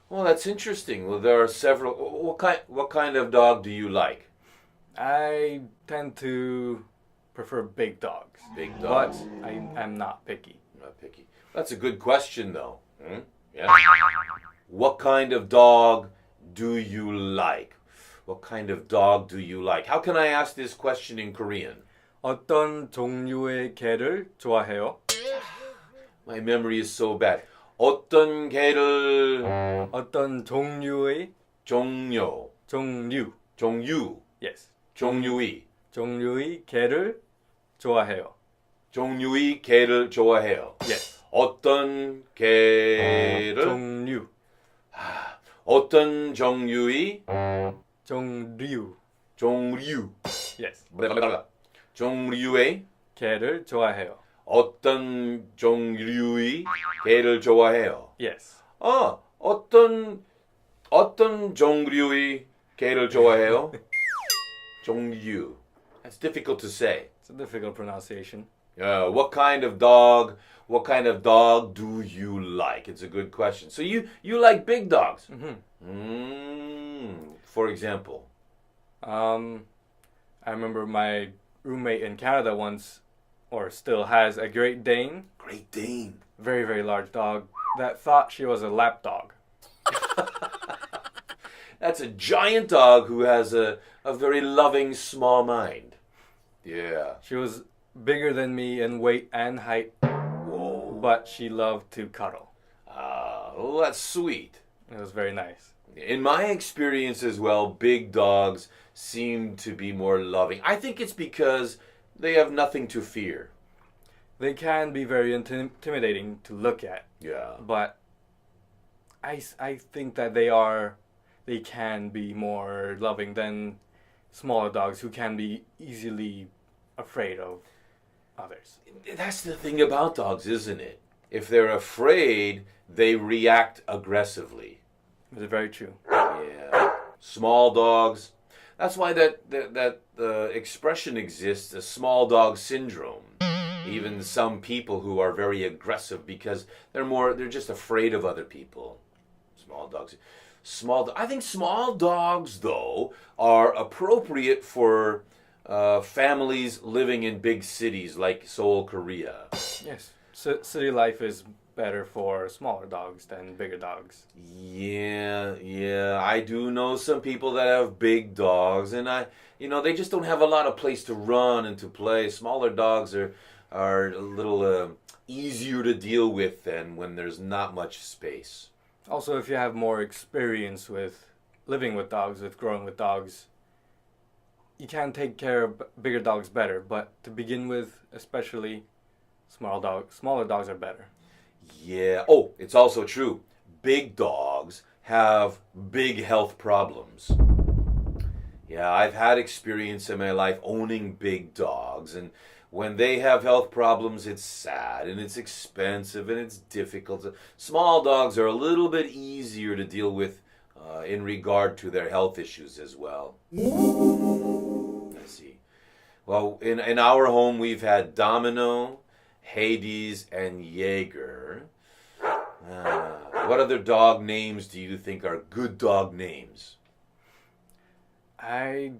Well, that's interesting. Well, there are several. What kind of dog do you like? I tend to prefer big dogs. Big dogs. But I am not picky. Not picky. That's a good question, though. Yeah. What kind of dog do you like? What kind of dog do you like? How can I ask this question in Korean? 어떤 종류의 개를 좋아해요? My memory is so bad. 어떤 개를 어떤 종류의 종류 Yes. 종류의 개를 좋아해요. 종류의 개를 좋아해요. Yes. 어떤 개를 어떤 종류의 종류 Yes. 종류의 개를 좋아해요. 어떤 종류의 개를 좋아해요. Yes. 어떤 종류의 개를 좋아해요? 종류. That's difficult to say. It's a difficult pronunciation. What kind of dog do you like? It's a good question. So you like big dogs. For example. I remember my roommate in Canada once, or still has, a Great Dane. Great Dane. Very, very large dog that thought she was a lap dog. That's a giant dog who has a very loving, small mind. Yeah. She was bigger than me in weight and height. Whoa. But she loved to cuddle. Oh, that's sweet. It was very nice. In my experience as well, big dogs seem to be more loving. I think it's because they have nothing to fear. They can be very intimidating to look at. Yeah. But I think that they can be more loving than smaller dogs who can be easily afraid of others. That's the thing about dogs, isn't it? If they're afraid, they react aggressively. It's very true. Yeah. Small dogs. That's why that expression exists, the small dog syndrome. Even some people who are very aggressive because they're just afraid of other people. Small dogs. I think small dogs, though, are appropriate for families living in big cities like Seoul, Korea. Yes. City life is better for smaller dogs than bigger dogs. Yeah. I do know some people that have big dogs, and they just don't have a lot of place to run and to play. Smaller dogs are a little easier to deal with than when there's not much space. Also, if you have more experience with living with dogs, with growing with dogs, you can take care of bigger dogs better. But to begin with, especially smaller dogs are better. Yeah. Oh, it's also true. Big dogs have big health problems. Yeah, I've had experience in my life owning big dogs, and when they have health problems, it's sad and it's expensive and it's difficult. Small dogs are a little bit easier to deal with in regard to their health issues as well. Let's see. Well, in our home, we've had Domino, Hades, and Jaeger. What other dog names do you think are good dog names? I